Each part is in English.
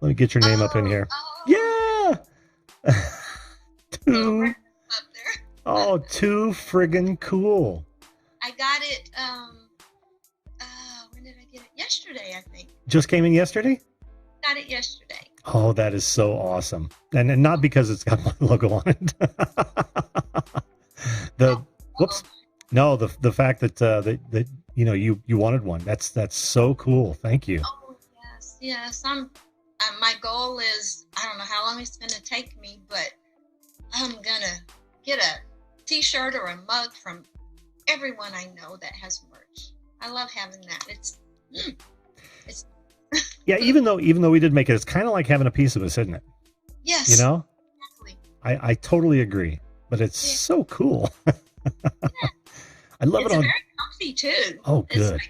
Let me get your name up in here. Yeah. Too. Up there. Oh, too friggin' cool. I got it. When did I get it? Yesterday, I think. Just came in yesterday? Got it yesterday. Oh, that is so awesome. And not because it's got my logo on it. No, the fact that you know you wanted one. That's so cool. Thank you. Oh yes. My goal is, I don't know how long it's going to take me, but I'm gonna get a T-shirt or a mug from everyone I know that has merch. I love having that. It's yeah. Even though we did make it, it's kind of like having a piece of us, isn't it? Yes. You know. Exactly. I totally agree, but it's so cool. I love it. It's very comfy too. Oh, good.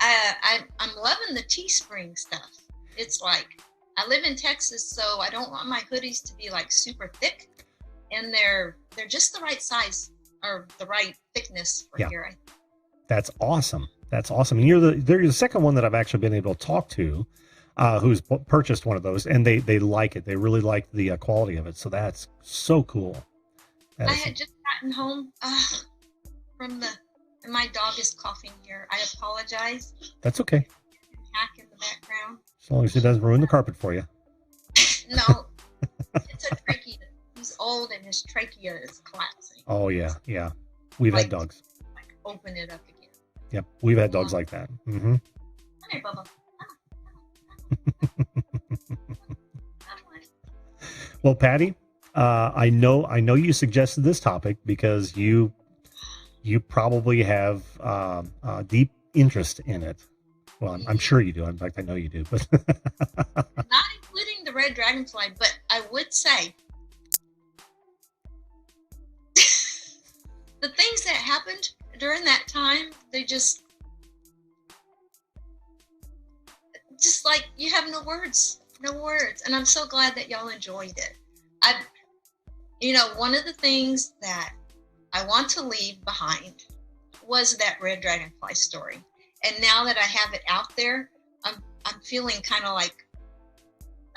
I'm loving the Teespring stuff. It's like, I live in Texas, so I don't want my hoodies to be like super thick, and they're just the right size or the right thickness for here. That's awesome. That's awesome. And you're the second one that I've actually been able to talk to, who's purchased one of those, and they like it. They really like the quality of it. So that's so cool. I had just gotten home from and my dog is coughing here. I apologize. That's okay. Hack in the background. As long as it doesn't ruin the carpet for you. No, it's a trachea. He's old and his trachea is collapsing. Oh yeah. We've had dogs. Like open it up again. Yep, we've had dogs like that. Mm-hmm. Hey, Bubba. Well, Patti, I know you suggested this topic because you probably have deep interest in it. Well, I'm sure you do. In fact, I know you do. But not including the red dragonfly, but I would say the things that happened during that time, they just like, you have no words. And I'm so glad that y'all enjoyed it. One of the things that I want to leave behind was that red dragonfly story. And now that I have it out there, I'm feeling kind of like,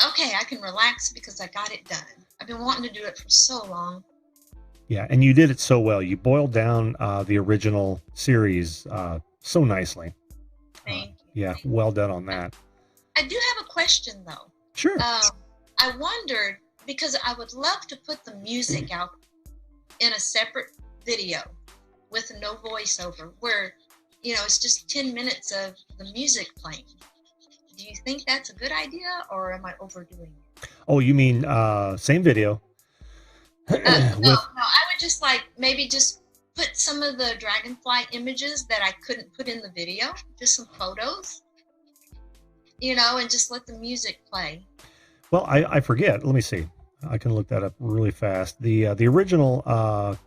okay, I can relax because I got it done. I've been wanting to do it for so long. Yeah, and you did it so well. You boiled down the original series so nicely. Thank you. Yeah, well done on that. I do have a question, though. Sure. I wondered, because I would love to put the music out in a separate video with no voiceover, where it's just 10 minutes of the music playing. Do you think that's a good idea, or am I overdoing it? Oh, you mean same video? No, I would just maybe just put some of the dragonfly images that I couldn't put in the video, just some photos, and just let the music play. Well, I forget. Let me see. I can look that up really fast. The original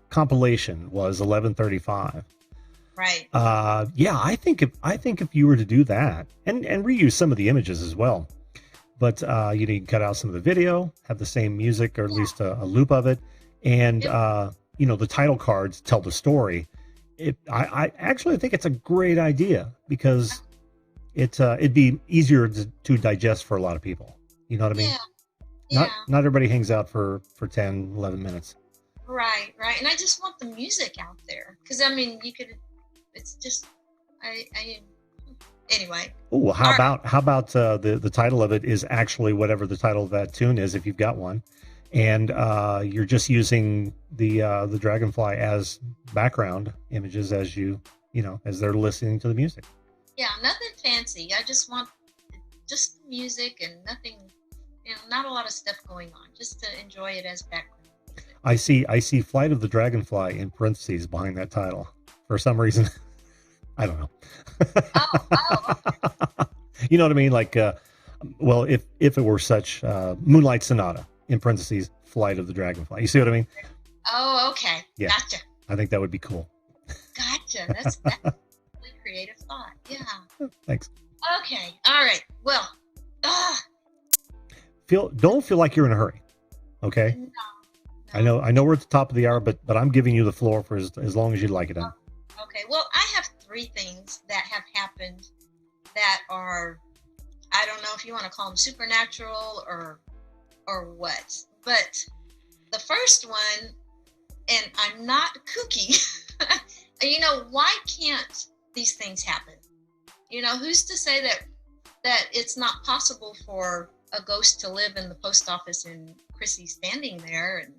compilation was 1135. Right. Yeah, I think if you were to do that and reuse some of the images as well, but you can cut out some of the video, have the same music or at least a loop of it, and the title cards tell the story. I actually think it's a great idea because it'd be easier to digest for a lot of people. You know what I mean? Yeah. Not everybody hangs out for 10, 11 minutes. Right. And I just want the music out there because you could. It's just anyway. Oh, how about the title of it is actually whatever the title of that tune is, if you've got one, and you're just using the dragonfly as background images as as they're listening to the music. Yeah, nothing fancy. I just want just the music and nothing, not a lot of stuff going on, just to enjoy it as background music. I see Flight of the Dragonfly in parentheses behind that title. For some reason, I don't know. Oh. You know what I mean? Like, well, if it were such, Moonlight Sonata, in parentheses, Flight of the Dragonfly. You see what I mean? Oh, okay. Yeah. Gotcha. I think that would be cool. Gotcha. That's a really creative thought. Yeah. Thanks. Okay. All right. Well, don't feel like you're in a hurry. Okay. No. I know we're at the top of the hour, but I'm giving you the floor for as long as you'd like it in. Okay, well, I have 3 things that have happened that are I don't know if you want to call them supernatural or what. But the first one, and I'm not kooky, you know, why can't these things happen? You know, who's to say that it's not possible for a ghost to live in the post office and Chrissy standing there, and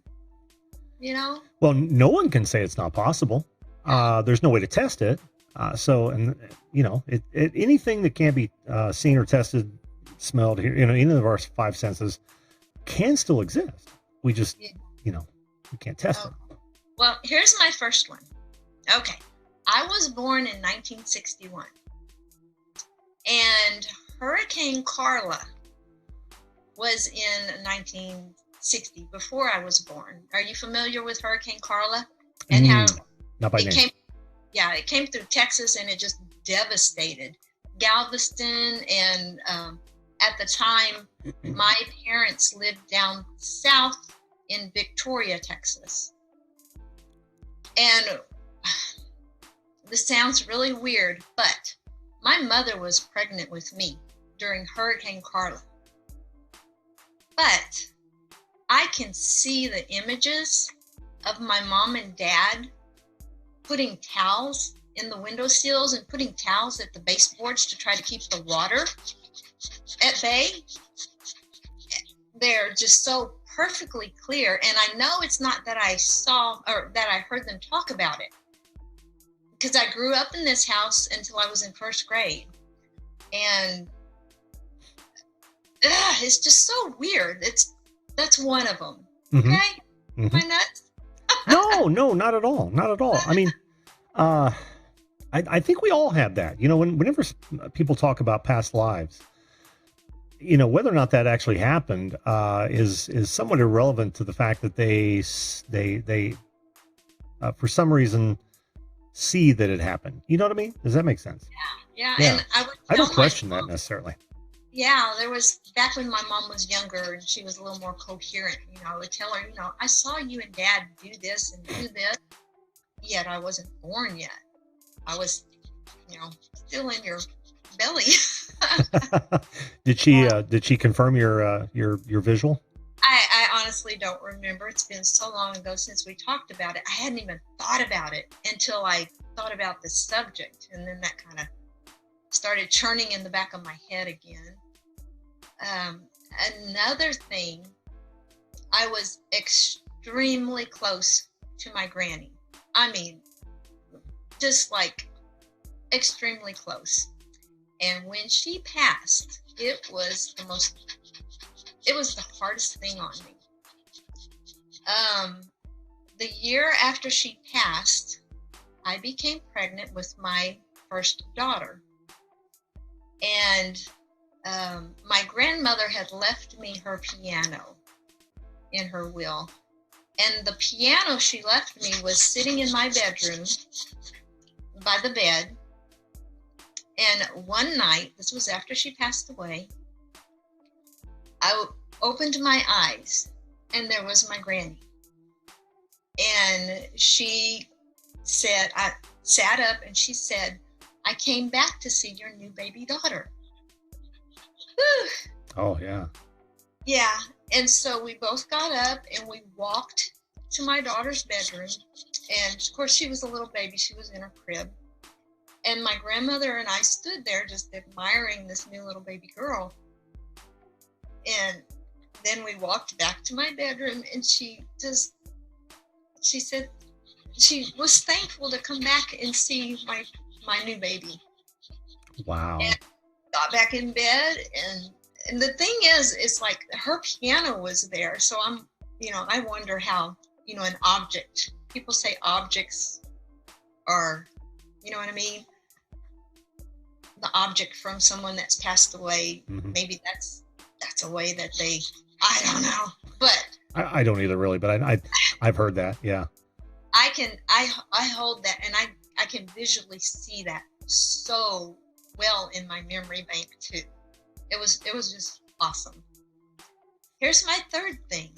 you know? Well, no one can say it's not possible. There's no way to test it. And you know, anything that can't be seen or tested, smelled, here, you know, any of our five senses can still exist. We just, you know, we can't test it. Well, here's my first one. Okay. I was born in 1961, and Hurricane Carla was in 1960, before I was born. Are you familiar with Hurricane Carla? And how not by name. It came through Texas, and it just devastated Galveston. And at the time, my parents lived down south in Victoria, Texas. And this sounds really weird, but my mother was pregnant with me during Hurricane Carla. But I can see the images of my mom and dad putting towels in the windowsills and putting towels at the baseboards to try to keep the water at bay. They're just so perfectly clear. And I know it's not that I saw or that I heard them talk about it, because I grew up in this house until I was in first grade. And it's just so weird. That's one of them. Okay? Am I nuts? No, not at all. Not at all. I mean, I think we all have that. You know, whenever people talk about past lives, you know, whether or not that actually happened is somewhat irrelevant to the fact that they for some reason see that it happened. You know what I mean? Does that make sense? Yeah. And I don't question that necessarily. Yeah, there was, back when my mom was younger and she was a little more coherent, you know, I would tell her, you know, I saw you and Dad do this and do this, yet I wasn't born yet. I was, you know, still in your belly. Did she confirm your visual? I honestly don't remember. It's been so long ago since we talked about it. I hadn't even thought about it until I thought about the subject, and then that kind of started churning in the back of my head again. Another thing, I was extremely close to my granny. I mean, just like extremely close. And when she passed, it was the hardest thing on me. The year after she passed, I became pregnant with my first daughter. And my grandmother had left me her piano in her will. And the piano she left me was sitting in my bedroom by the bed. And one night, this was after she passed away, I opened my eyes and there was my granny. And she said, I sat up and she said, I came back to see your new baby daughter. Whew. Oh, yeah. Yeah. And so we both got up and we walked to my daughter's bedroom. And of course, she was a little baby. She was in her crib. And my grandmother and I stood there just admiring this new little baby girl. And then we walked back to my bedroom and she said she was thankful to come back and see my new baby. Wow. And got back in bed, and the thing is, it's like her piano was there. So I'm, you know, I wonder how, you know, an object, people say objects are, you know what I mean? The object from someone that's passed away, maybe that's a way that they, I don't know, but I don't either really, but I've heard that. Yeah. I hold that, and I can visually see that so well in my memory bank too. It was just awesome. Here's my third thing.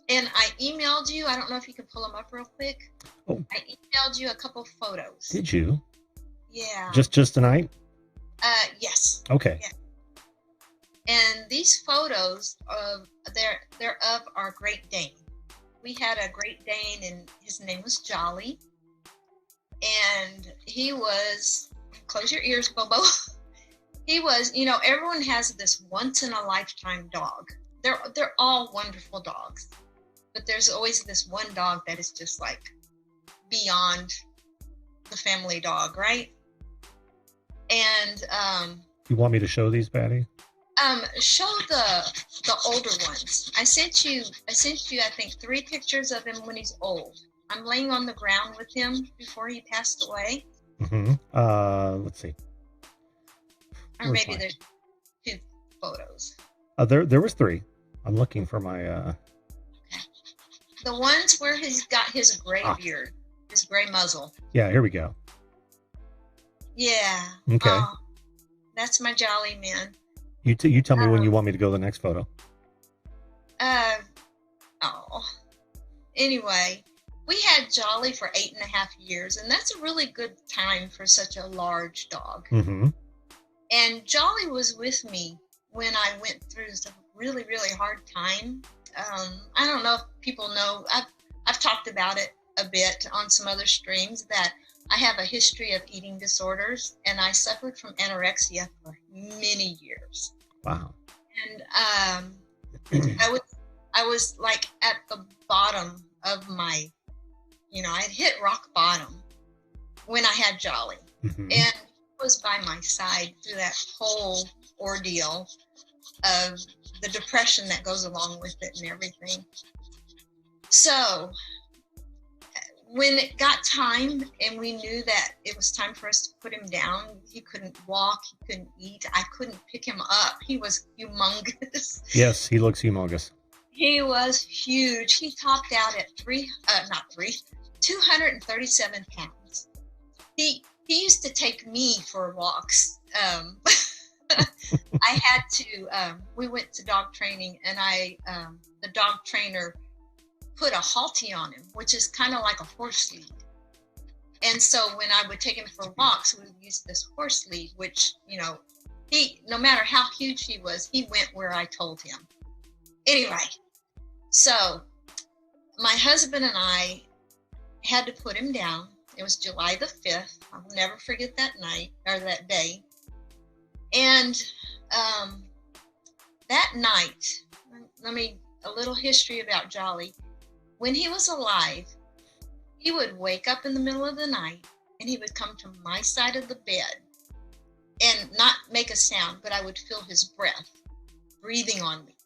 And I emailed you. I don't know if you can pull them up real quick. Oh. I emailed you a couple photos. Did you? Yeah. Just tonight? Yes. Okay. Yeah. And these photos they're of our Great Dane. We had a Great Dane, and his name was Jolly. And he was, close your ears, Bobo. He was, everyone has this once in a lifetime dog. They're all wonderful dogs, but there's always this one dog that is just like beyond the family dog, right? And you want me to show these, Patti? Show the older ones. I sent you I think 3 pictures of him when he's old. I'm laying on the ground with him before he passed away. Let's see. Or maybe there's 2 photos. There was 3. I'm looking for my Okay. The ones where he's got his gray beard, his gray muzzle. Yeah, here we go. Yeah. Okay. That's my Jolly man. You tell me when you want me to go to the next photo. Anyway, we had Jolly for 8.5 years, and that's a really good time for such a large dog. Mm-hmm. And Jolly was with me when I went through a really, really hard time. I don't know if people know, I've talked about it a bit on some other streams, that I have a history of eating disorders, and I suffered from anorexia for many years. Wow. And I was like at the bottom of my, I had hit rock bottom when I had Jolly. Mm-hmm. And he was by my side through that whole ordeal of the depression that goes along with it and everything. So when it got time and we knew that it was time for us to put him down, he couldn't walk, he couldn't eat, I couldn't pick him up. He was humongous. Yes, he looks humongous. He was huge. He topped out at 237 pounds. He used to take me for walks. I had to, we went to dog training, and the dog trainer put a halty on him, which is kind of like a horse lead. And so when I would take him for walks, we would use this horse lead, which, he, no matter how huge he was, he went where I told him. Anyway, so my husband and I had to put him down. It was July the 5th. I'll never forget that night, or that day. And that night, a little history about Jolly. When he was alive, he would wake up in the middle of the night, and he would come to my side of the bed and not make a sound, but I would feel his breath breathing on me.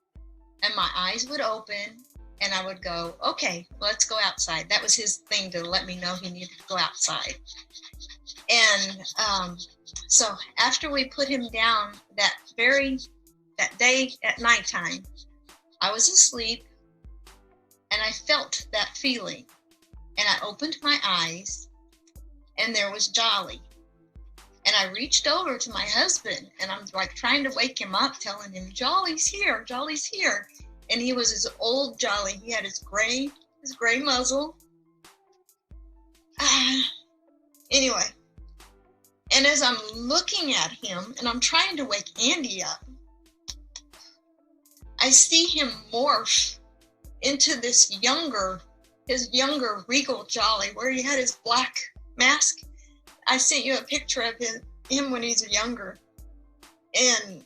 And my eyes would open, and I would go, okay, let's go outside. That was his thing to let me know he needed to go outside. And so after we put him down that day at nighttime, I was asleep, and I felt that feeling. And I opened my eyes, and there was Jolly. And I reached over to my husband, and I'm like trying to wake him up, telling him, Jolly's here, Jolly's here. And he was his old Jolly. He had his gray muzzle. Anyway, and as I'm looking at him, and I'm trying to wake Andy up, I see him morph into his younger regal Jolly, where he had his black mask. I sent you a picture of him when he's younger. And,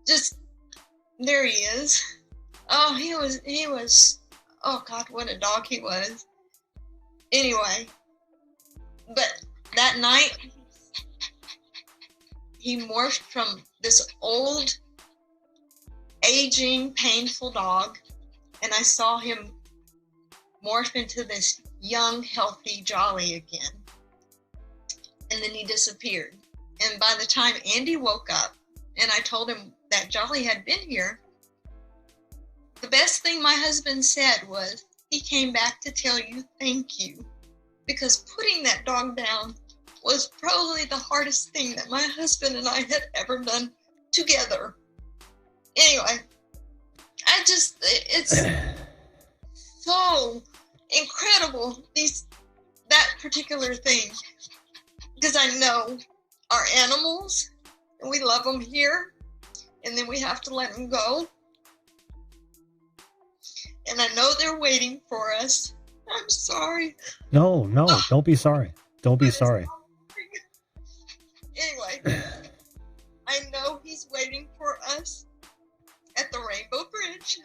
just, there he is. Oh, he was, oh God, what a dog he was. Anyway, but that night, he morphed from this old, aging, painful dog, and I saw him morph into this young, healthy Jolly again. And then he disappeared. And by the time Andy woke up and I told him that Jolly had been here, the best thing my husband said was, he came back to tell you thank you, because putting that dog down was probably the hardest thing that my husband and I had ever done together. Anyway, it's so incredible, that particular thing, because I know our animals, and we love them here, and then we have to let them go. And I know they're waiting for us. I'm sorry. No, don't be sorry. Don't be sorry. Anyway, I know he's waiting for us at the Rainbow Bridge.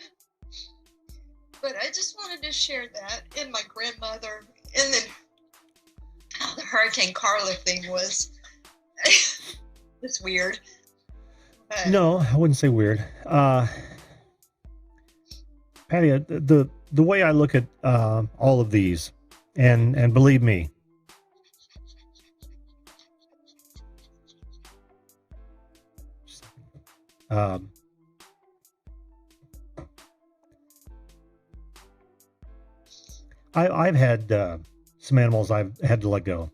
But I just wanted to share that, and my grandmother, and then how the Hurricane Carla thing was. It's weird. But No, I wouldn't say weird. Patty, the way I look at all of these, and believe me, I've had some animals I've had to let go.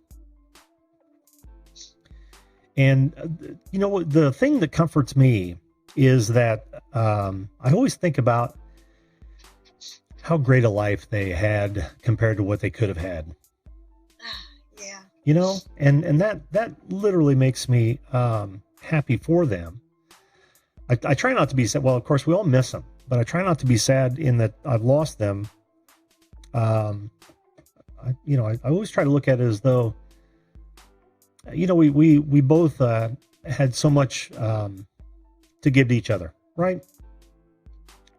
And, you know, the thing that comforts me is that I always think about how great a life they had compared to what they could have had. yeah. You know, and that literally makes me happy for them. I try not to be sad. Well, of course, we all miss them, but I try not to be sad in that I've lost them. I always try to look at it as though, you know, we both had so much to give to each other, right?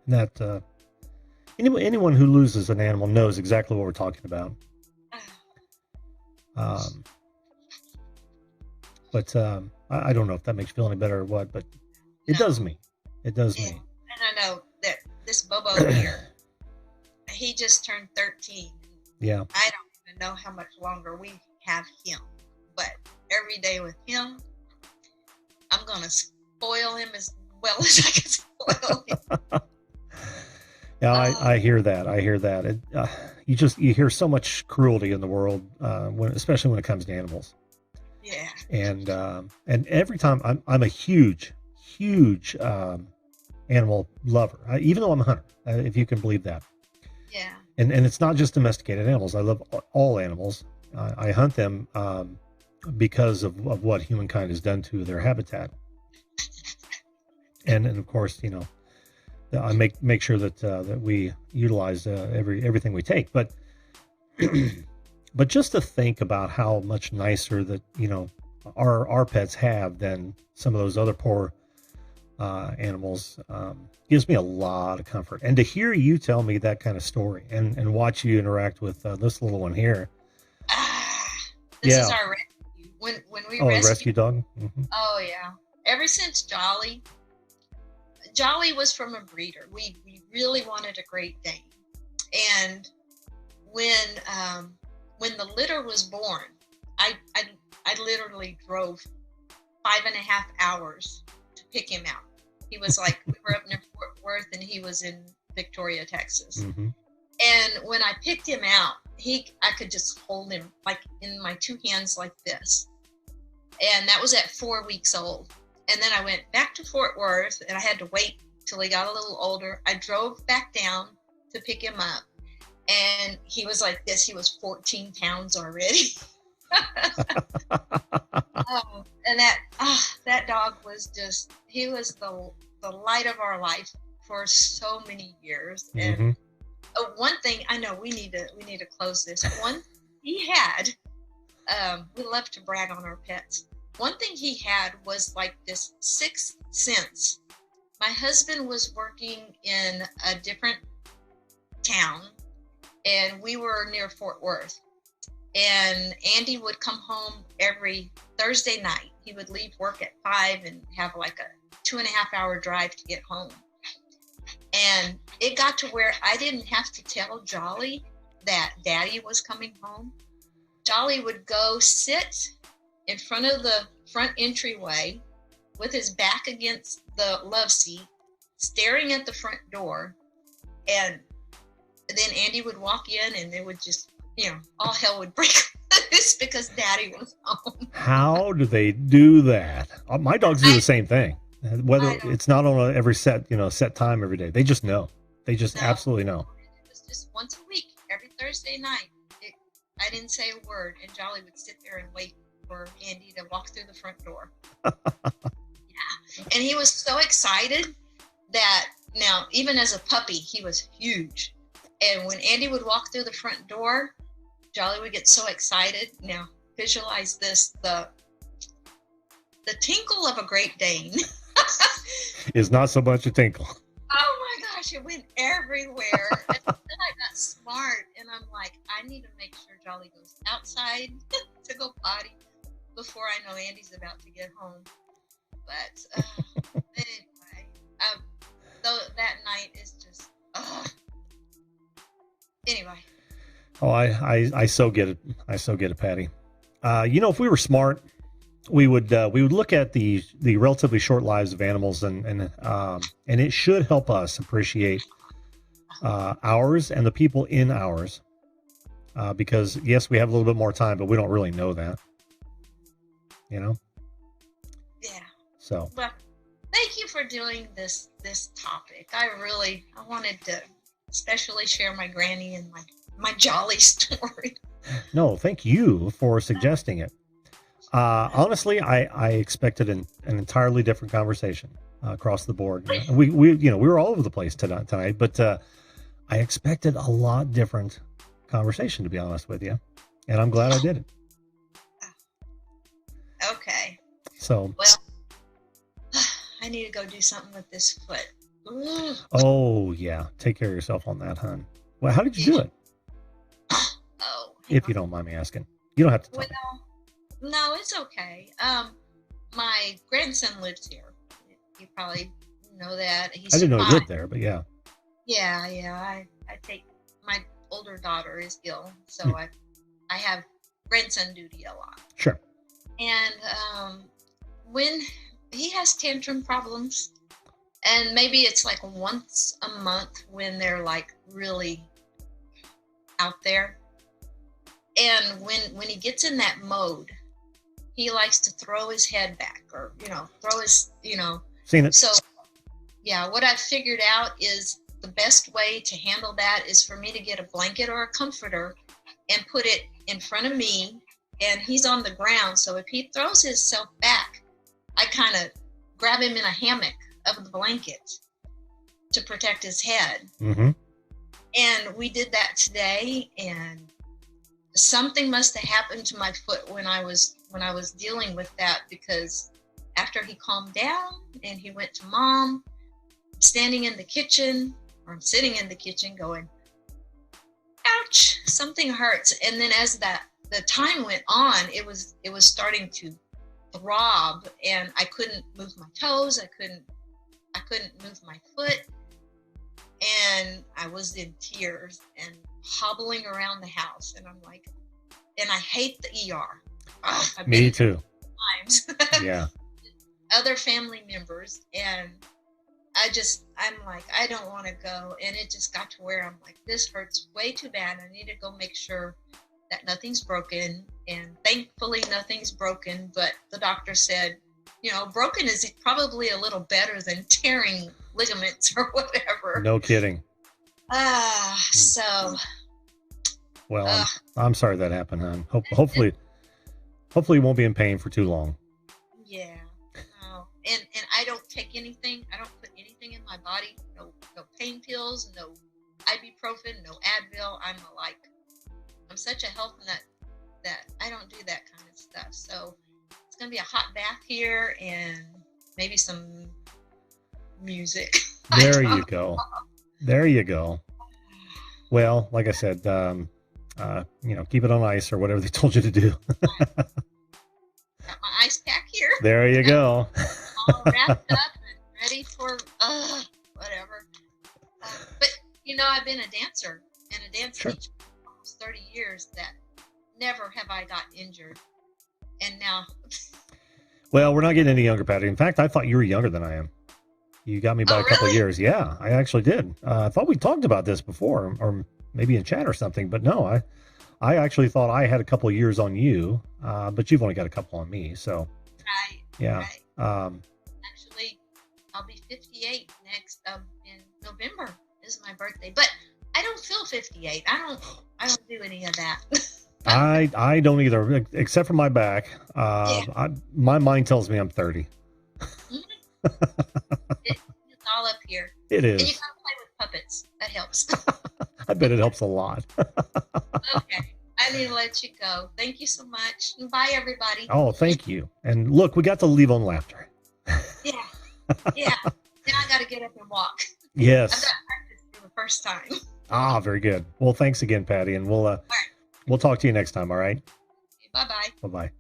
And that anyone who loses an animal knows exactly what we're talking about. But I don't know if that makes you feel any better or what, but it does me. It does me. And I know that this Bobo here, he just turned 13. Yeah. I don't even know how much longer we have him, but every day with him, I'm going to spoil him as well as I can spoil him. Yeah, I hear that. I hear that. You hear so much cruelty in the world, especially when it comes to animals. Yeah. And every time I'm a huge animal lover, even though I'm a hunter, if you can believe that. Yeah. And it's not just domesticated animals. I love all animals. I hunt them because of what humankind has done to their habitat. And of course, you know, I make sure that we utilize everything we take. But but just to think about how much nicer that, you know, our pets have than some of those other poor animals gives me a lot of comfort. And to hear you tell me that kind of story and watch you interact with this little one here. This is our rescue. When we rescue dog. Mm-hmm. Oh yeah. Ever since Jolly was from a breeder. We really wanted a Great Dane, and when the litter was born, I literally drove 5.5 hours to pick him out. He was like, we were up near Fort Worth, and he was in Victoria, Texas. Mm-hmm. And when I picked him out, I could just hold him like in my two hands like this. And that was at 4 weeks old. And then I went back to Fort Worth, and I had to wait till he got a little older. I drove back down to pick him up, and he was like this. He was 14 pounds already. And that dog was just, he was the light of our life for so many years. Mm-hmm. And one thing I know, we need to close this. One he had, we love to brag on our pets. One thing he had was like this sixth sense. My husband was working in a different town, and we were near Fort Worth. And Andy would come home every Thursday night. He would leave work at 5 and have like a 2.5 hour drive to get home. And it got to where I didn't have to tell Jolly that Daddy was coming home. Jolly would go sit in front of the front entryway with his back against the love seat, staring at the front door. And then Andy would walk in, and it would just, you know, all hell would break loose because Daddy was home. How do they do that? My dogs do the same thing. Whether it's not on every set time every day. They just know. They just absolutely know. It was just once a week, every Thursday night. I didn't say a word, and Jolly would sit there and wait for Andy to walk through the front door. Yeah. And he was so excited that now, even as a puppy, he was huge. And when Andy would walk through the front door, Jolly would get so excited. Now, visualize this, the tinkle of a Great Dane. Is not so much a tinkle. Oh my gosh, it went everywhere. And then I got smart, and I'm like, I need to make sure Jolly goes outside to go potty before I know Andy's about to get home. But anyway, though that night is just, anyway. Oh, I so get it. I so get it, Patty. If we were smart, we would look at the relatively short lives of animals, and it should help us appreciate ours and the people in ours, because yes, we have a little bit more time, but we don't really know that, Yeah. So. Well, thank you for doing this topic. I wanted to especially share my granny and my Jolly story. No, thank you for suggesting it. Honestly, I expected an entirely different conversation across the board. We were all over the place tonight, but I expected a lot different conversation, to be honest with you, and I'm glad I did it. Okay. So. Well, I need to go do something with this foot. Ooh. Oh yeah, take care of yourself on that, hon. Well, how did you do it? Oh. If you don't mind me asking, you don't have to tell me. No, it's okay. My grandson lives here. You probably know that. I didn't know he lived there, but yeah. Yeah. I take, my older daughter is ill, so I have grandson duty a lot. Sure. And when he has tantrum problems, and maybe it's like once a month when they're like really out there. And when he gets in that mode, he likes to throw his head back, or throw his Seen it. So yeah, what I've figured out is the best way to handle that is for me to get a blanket or a comforter and put it in front of me, and he's on the ground. So if he throws himself back, I kind of grab him in a hammock of the blanket to protect his head. Mm-hmm. And we did that today, and something must have happened to my foot when I was dealing with that, because after he calmed down and he went to Mom, I'm sitting in the kitchen going, ouch, something hurts. And then as the time went on, it was starting to throb, and I couldn't move my toes. I couldn't move my foot, and I was in tears and hobbling around the house. And I'm like, and I hate the ER. Me too. Times. Yeah. Other family members, and I'm like, I don't want to go. And it just got to where I'm like, this hurts way too bad. I need to go make sure that nothing's broken. And thankfully nothing's broken, but the doctor said, broken is probably a little better than tearing ligaments or whatever. No kidding. So. Well, I'm sorry that happened, hon. Hopefully you won't be in pain for too long. Yeah. No. And I don't take anything. I don't put anything in my body. No pain pills, no ibuprofen, no Advil. I'm such a health nut that I don't do that kind of stuff. So it's going to be a hot bath here and maybe some music. There you go. There you go. Well, like I said, keep it on ice or whatever they told you to do. Got my ice pack here. There you go. All wrapped up and ready for whatever. But I've been a dancer and a dance teacher for almost 30 years. That never have I got injured, and now. Well, we're not getting any younger, Patty. In fact, I thought you were younger than I am. You got me by a couple of years. Yeah, I actually did. I thought we talked about this before, or maybe in chat or something. But no, I actually thought I had a couple of years on you, but you've only got a couple on me. So. Right. Yeah. Right. Actually, I'll be 58 next in November. Is my birthday, but I don't feel 58. I don't do any of that. I don't either, except for my back. My mind tells me I'm 30. It's all up here. It And you is. gotta play with puppets. That helps. I bet it helps a lot. Okay. I need to let you go. Thank you so much. And bye, everybody. Oh, thank you. And look, we got to leave on laughter. Yeah. Yeah. Now I got to get up and walk. I've Yes. got practice for the first time. Ah, very good. Well, thanks again, Patty, and we'll talk to you next time. All right. Bye bye. Bye bye.